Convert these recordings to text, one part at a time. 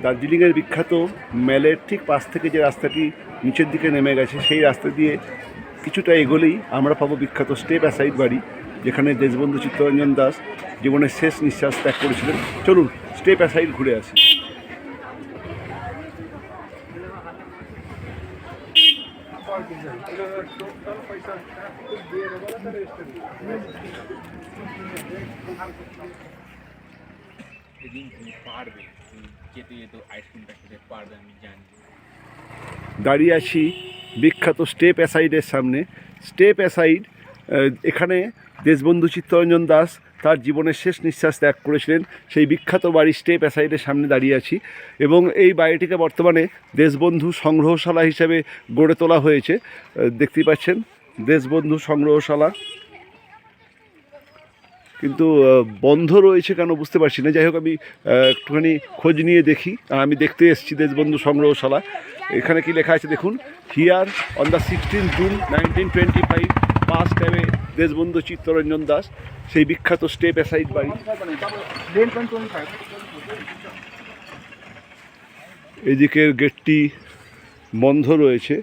দার্জিলিংয়ের বিখ্যাত মেলের ঠিক পাশ থেকে যে রাস্তাটি নিচের দিকে নেমে গেছে, সেই রাস্তা দিয়ে কিছুটা এগোলেই আমরা পাবো বিখ্যাত স্টেপ অ্যাসাইড বাড়ি, যেখানে দেশবন্ধু চিত্তরঞ্জন দাস জীবনের শেষ নিঃশ্বাস ত্যাগ করেছিলেন। চলুন স্টেপ অ্যাসাইড ঘুরে আসি। দাঁড়িয়ে আছি বিখ্যাত স্টেপ অ্যাসাইডের সামনে। স্টেপ অ্যাসাইড, এখানে দেশবন্ধু চিত্তরঞ্জন দাস তার জীবনের শেষ নিঃশ্বাস ত্যাগ করেছিলেন। সেই বিখ্যাত বাড়ি স্টেপ অ্যাসাইডের সামনে দাঁড়িয়ে আছি এবং এই বাড়িটিকে বর্তমানে দেশবন্ধু সংগ্রহশালা হিসেবে গড়ে তোলা হয়েছে। দেখতেই পাচ্ছেন দেশবন্ধু সংগ্রহশালা, কিন্তু বন্ধ রয়েছে কেন বুঝতে পারছি না। যাই হোক, আমি একটুখানি খোঁজ নিয়ে দেখি। আমি দেখতে এসেছি দেশবন্ধু সংগ্রহশালা। এখানে কি লেখা আছে দেখুন, here on the 16 June 1925 passed away Deshbandhu Chittaranjan Das, সেই বিখ্যাত স্টেপ অ্যাসাইড বাড়ি। এদিকের গেটটি বন্ধ রয়েছে,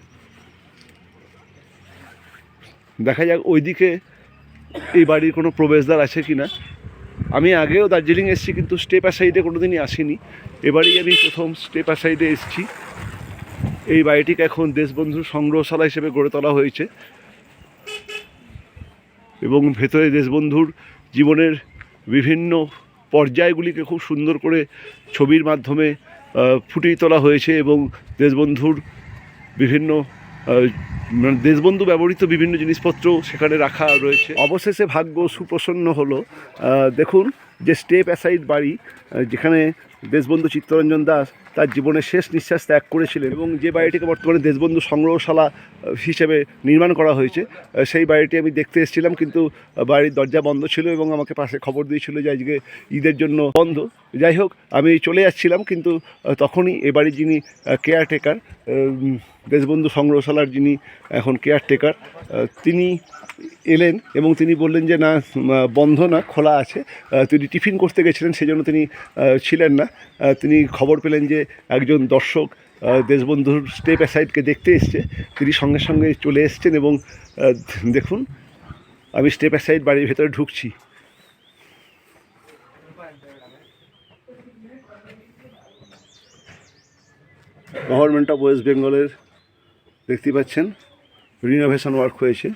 দেখা যাক ওইদিকে এই বাড়ির কোনো প্রবেশদ্বার আছে কি না। আমি আগেও দার্জিলিং এসেছি, কিন্তু স্টেপ অ্যাসাইডে কোনো দিনই আসিনি। এবারেই আমি প্রথম স্টেপ অ্যাসাইডে এসেছি। এই বাড়িটিকে এখন দেশবন্ধুর সংগ্রহশালা হিসেবে গড়ে তোলা হয়েছে এবং ভেতরে দেশবন্ধুর জীবনের বিভিন্ন পর্যায়গুলিকে খুব সুন্দর করে ছবির মাধ্যমে ফুটিয়ে তোলা হয়েছে এবং দেশবন্ধুর বিভিন্ন দেশবন্ধু ব্যবহৃত বিভিন্ন জিনিসপত্র সেখানে রাখা রয়েছে। অবশেষে ভাগ্য সুপ্রসন্ন হলো। দেখুন যে স্টেপ অ্যাসাইড বাড়ি, যেখানে দেশবন্ধু চিত্তরঞ্জন দাস তার জীবনের শেষ নিঃশ্বাস ত্যাগ করেছিলেন এবং যে বাড়িটিকে বর্তমানে দেশবন্ধু সংগ্রহশালা হিসেবে নির্মাণ করা হয়েছে, সেই বাড়িটি আমি দেখতে এসেছিলাম, কিন্তু বাড়ির দরজা বন্ধ ছিল এবং আমাকে পাশে খবর দিয়েছিল যে আজকে ঈদের জন্য বন্ধ। যাই হোক, আমি চলে যাচ্ছিলাম, কিন্তু তখনই এ বাড়ির যিনি কেয়ারটেকার, দেশবন্ধু সংগ্রহশালার যিনি এখন কেয়ারটেকার, তিনি এলেন এবং তিনি বললেন যে না, বন্ধ না, খোলা আছে। তিনি টিফিন করতে গেছিলেন, সেজন্য তিনি ছিলেন না। তিনি খবর পেলেন যে একজন দর্শক দেশবন্ধুর স্টেপ অ্যাসাইডকে দেখতে এসছে, তিনি সঙ্গে সঙ্গে চলে এসছেন এবং দেখুন আমি স্টেপ অ্যাসাইড বাড়ির ভেতরে ঢুকছি। গভর্নমেন্ট অফ ওয়েস্ট বেঙ্গলের দেখতে পাচ্ছেন রিনোভেশন ওয়ার্ক হয়েছে।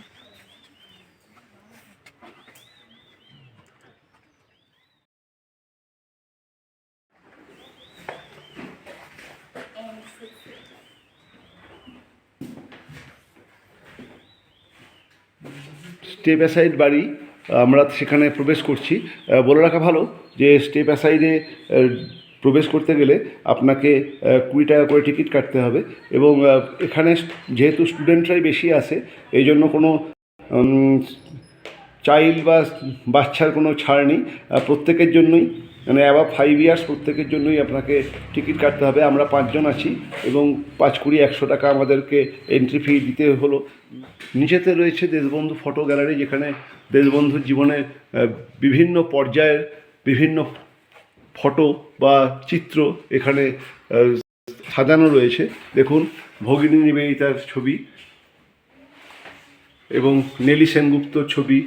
স্টেপ অ্যাসাইড বাড়ি, আমরা সেখানে প্রবেশ করছি। বলে রাখা ভালো যে স্টেপ অ্যাসাইডে প্রবেশ করতে গেলে আপনাকে 20 টাকা করে টিকিট কাটতে হবে এবং এখানে যেহেতু স্টুডেন্টরাই বেশি আসে, এই জন্য কোনো চাইল্ড বা বাচ্চার কোনো ছাড় নেই। প্রত্যেকের জন্যই, মানে অ্যাবাভ 5 ইয়ার্স প্রত্যেকের জন্যই আপনাকে টিকিট কাটতে হবে। আমরা 5 জন আছি এবং 5 20 100 টাকা আমাদেরকে এন্ট্রি ফি দিতে হলো। নিচেতে রয়েছে দেশবন্ধু ফটো গ্যালারি, যেখানে দেশবন্ধুর জীবনের বিভিন্ন পর্যায়ের বিভিন্ন ফটো বা চিত্র এখানে সাজানো রয়েছে। দেখুন ভগিনী নিবেদিতার ছবি এবং নেলি সেনগুপ্তর ছবি,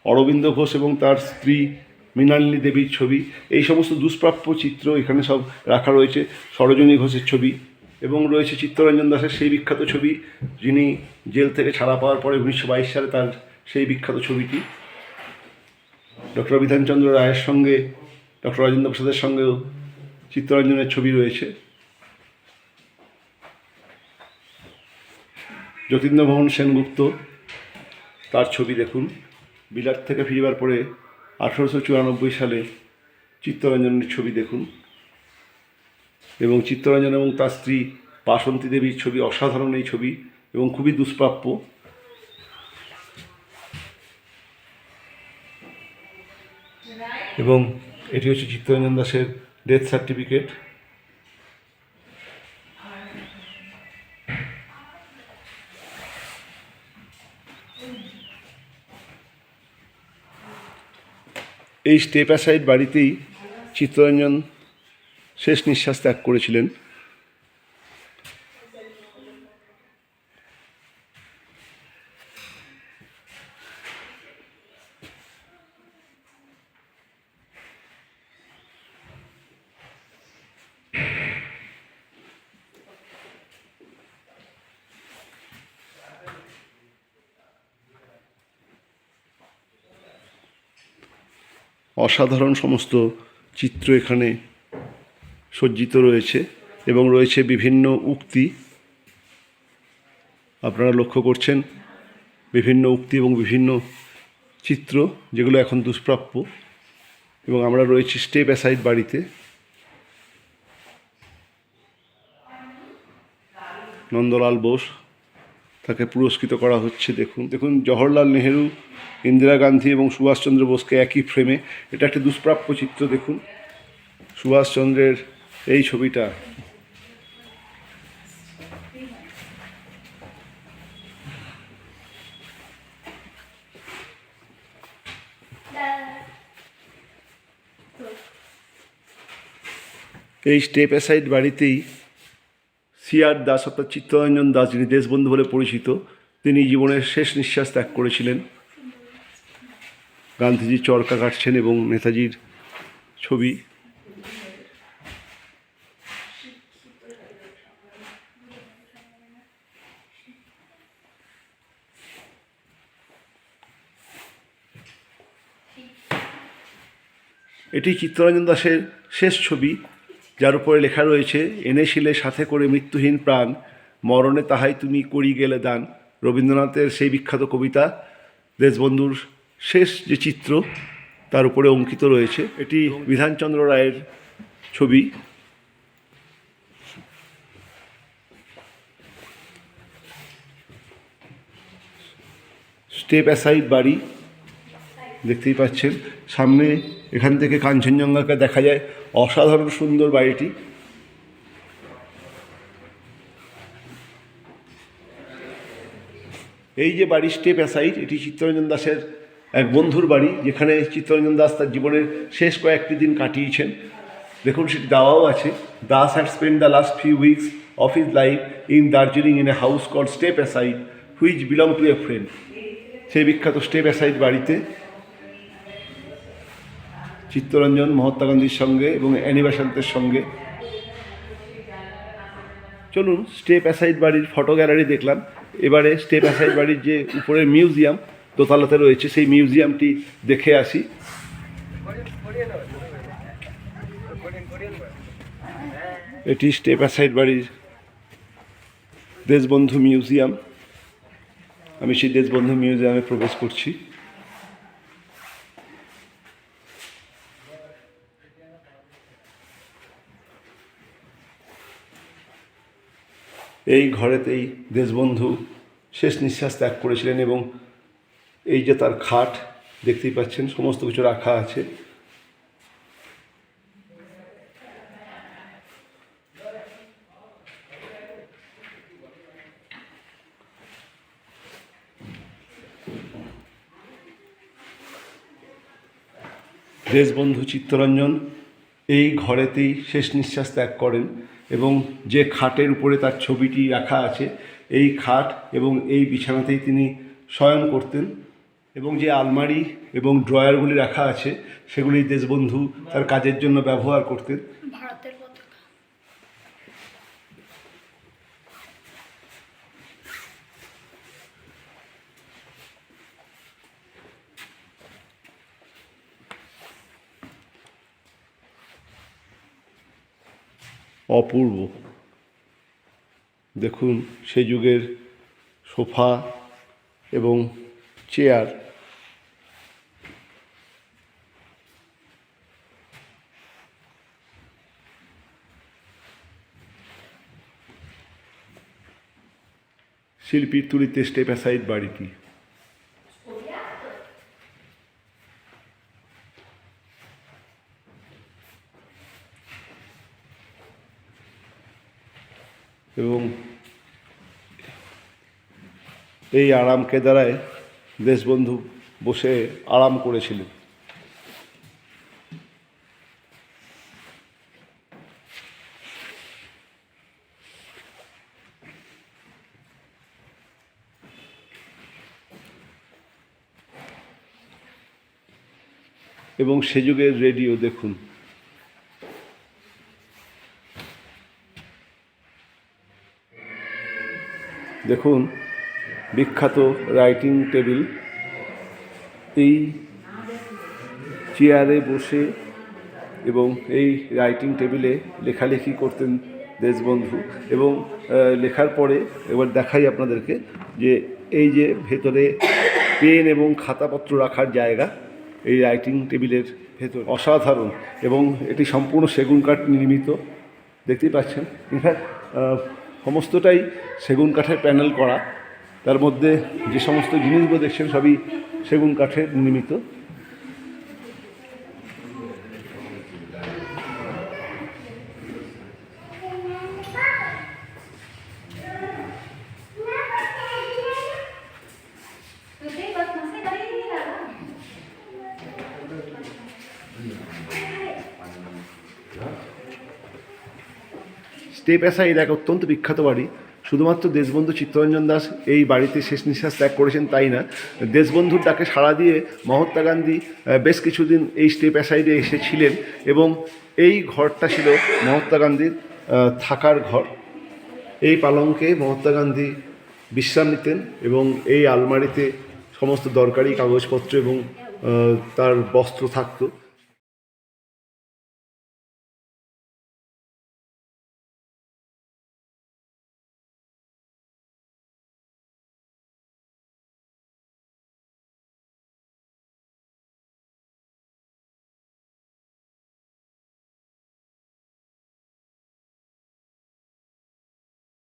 অরবিন্দ ঘোষ এবং তার স্ত্রী মৃণালিনী দেবীর ছবি, এই সমস্ত দুষ্প্রাপ্য চিত্র এখানে সব রাখা রয়েছে। সরোজিনী ঘোষের ছবি এবং রয়েছে চিত্তরঞ্জন দাসের সেই বিখ্যাত ছবি, যিনি জেল থেকে ছাড়া পাওয়ার পরে 1922 সালে তার সেই বিখ্যাত ছবিটি। ডক্টর বিধানচন্দ্র রায়ের সঙ্গে ডক্টর রাজেন্দ্র প্রসাদের সঙ্গেও চিত্তরঞ্জনের ছবি রয়েছে। যতীন্দ্রমোহন সেনগুপ্ত, তার ছবি দেখুন। বিলাত থেকে ফিরবার পরে 1894 সালে চিত্তরঞ্জনের ছবি দেখুন এবং চিত্তরঞ্জন এবং তার স্ত্রী বাসন্তী দেবীর ছবি, অসাধারণ এই ছবি এবং খুবই দুষ্প্রাপ্য। এবং এটি হচ্ছে চিত্তরঞ্জন দাসের ডেথ সার্টিফিকেট। এই স্টেপ অ্যাসাইড বাড়িতেই চিত্তরঞ্জন শেষ নিঃশ্বাস ত্যাগ করেছিলেন। অসাধারণ সমস্ত চিত্র এখানে সজ্জিত রয়েছে এবং রয়েছে বিভিন্ন উক্তি। আপনারা লক্ষ্য করছেন বিভিন্ন উক্তি এবং বিভিন্ন চিত্র যেগুলো এখন দুষ্প্রাপ্য। এবং আমরা রয়েছি স্টেপ অ্যাসাইড বাড়িতে। নন্দলাল বোস, তাকে পুরস্কৃত করা হচ্ছে। দেখুন জওহরলাল নেহেরু, ইন্দিরা গান্ধী এবং সুভাষচন্দ্র বোসকে একই ফ্রেমে। এটা একটা দুষ্প্রাপ্য চিত্র। দেখুন সুভাষচন্দ্রের এই ছবিটা এই স্টেপ অ্যাসাইড বাড়িতেই সিআর দাস অর্থাৎ চিত্তরঞ্জন দাস, যিনি দেশবন্ধু বলে পরিচিত, তিনি জীবনের শেষ নিঃশ্বাস ত্যাগ করেছিলেন। গান্ধীজি চরকা কাটছেন এবং নেতাজির ছবি। এটি চিত্তরঞ্জন দাসের শেষ ছবি, যার উপরে লেখা রয়েছে, এনেছিলে সাথে করে মৃত্যুহীন প্রাণ, মরণে তাহাই তুমি করি গেলে দান। রবীন্দ্রনাথের সেই বিখ্যাত কবিতা দেশবন্ধুর শেষ যে চিত্র তার উপরে অঙ্কিত রয়েছে। এটি বিধানচন্দ্র রায়ের ছবি। স্টেপ অ্যাসাইড বাড়ি দেখতেই পাচ্ছেন সামনে, এখান থেকে কাঞ্চনজঙ্ঘাকে দেখা যায়। অসাধারণ সুন্দর বাড়িটি। এই যে বাড়ি স্টেপ অ্যাসাইড, এটি চিত্তরঞ্জন দাসের এক বন্ধুর বাড়ি, যেখানে চিত্তরঞ্জন দাস তার জীবনের শেষ কয়েকটি দিন কাটিয়েছেন। দেখুন সেটি দেওয়াও আছে, Das had spend the last few weeks of his life in Darjeeling in a house called Step Aside which belong to a friend. সেই বিখ্যাত স্টেপ অ্যাসাইড বাড়িতে চিত্তরঞ্জন মহাত্মা গান্ধীর সঙ্গে এবং অ্যানি বেসান্তের সঙ্গে। চলুন স্টেপ অ্যাসাইড বাড়ির ফটো গ্যালারি দেখলাম, এবারে স্টেপ অ্যাসাইড বাড়ির যে উপরের মিউজিয়াম দোতলাতে রয়েছে সেই মিউজিয়ামটি দেখে আসি। এটি স্টেপ অ্যাসাইড বাড়ির দেশবন্ধু মিউজিয়াম। আমি সেই দেশবন্ধু মিউজিয়ামে প্রবেশ করছি। এই ঘরেতেই দেশবন্ধু শেষ নিঃশ্বাস ত্যাগ করেছিলেন এবং এই যে তার খাট দেখতেই পাচ্ছেন, সমস্ত কিছু রাখা আছে। দেশবন্ধু চিত্তরঞ্জন এই ঘরেতেই শেষ নিঃশ্বাস ত্যাগ করেন এবং যে খাটের উপরে তার ছবিটি রাখা আছে, এই খাট এবং এই বিছানাতেই তিনি শয়ন করতেন। এবং যে আলমারি এবং ড্রয়ারগুলি রাখা আছে সেগুলি দেশবন্ধু তার কাজের জন্য ব্যবহার করতেন। ভারতের পতাকা। অপূর্ব। দেখুন সে যুগের সোফা এবং চেয়ার। শিল্পীর তুলিতে স্টেপ অ্যাসাইড বাড়িটি। এবং এই আরাম কেদারায় দেশবন্ধু বসে আরাম করেছিলেন। এবং সে যুগের রেডিও দেখুন। দেখুন বিখ্যাত রাইটিং টেবিল, এই চেয়ারে বসে এবং এই রাইটিং টেবিলে লেখালেখি করতেন দেশবন্ধু। এবং লেখার পরে এবার দেখাই আপনাদেরকে যে এই যে ভেতরে পেন এবং খাতাপত্র রাখার জায়গা, এই রাইটিং টেবিলের ভেতর অসাধারণ, এবং এটি সম্পূর্ণ সেগুন কাঠ নির্মিত, দেখতেই পাচ্ছেন। ইনফ্যাক্ট সমস্তটাই সেগুন কাঠের প্যানেল করা, তার মধ্যে যে সমস্ত জিনিসগুলো দেখছেন সবই সেগুন কাঠের নির্মিত। স্টেপ অ্যাসাইড এক অত্যন্ত বিখ্যাত বাড়ি। শুধুমাত্র দেশবন্ধু চিত্তরঞ্জন দাস এই বাড়িতে শেষ নিঃশ্বাস ত্যাগ করেছেন তাই না, দেশবন্ধুর ডাকে সাড়া দিয়ে মহাত্মা গান্ধী বেশ কিছুদিন এই স্টেপ অ্যাসাইডে এসেছিলেন, এবং এই ঘরটা ছিল মহাত্মা গান্ধীর থাকার ঘর। এই পালঙ্কে মহাত্মা গান্ধী বিশ্রাম নিতেন, এবং এই আলমারিতে সমস্ত দরকারি কাগজপত্র এবং তার বস্ত্র থাকতো।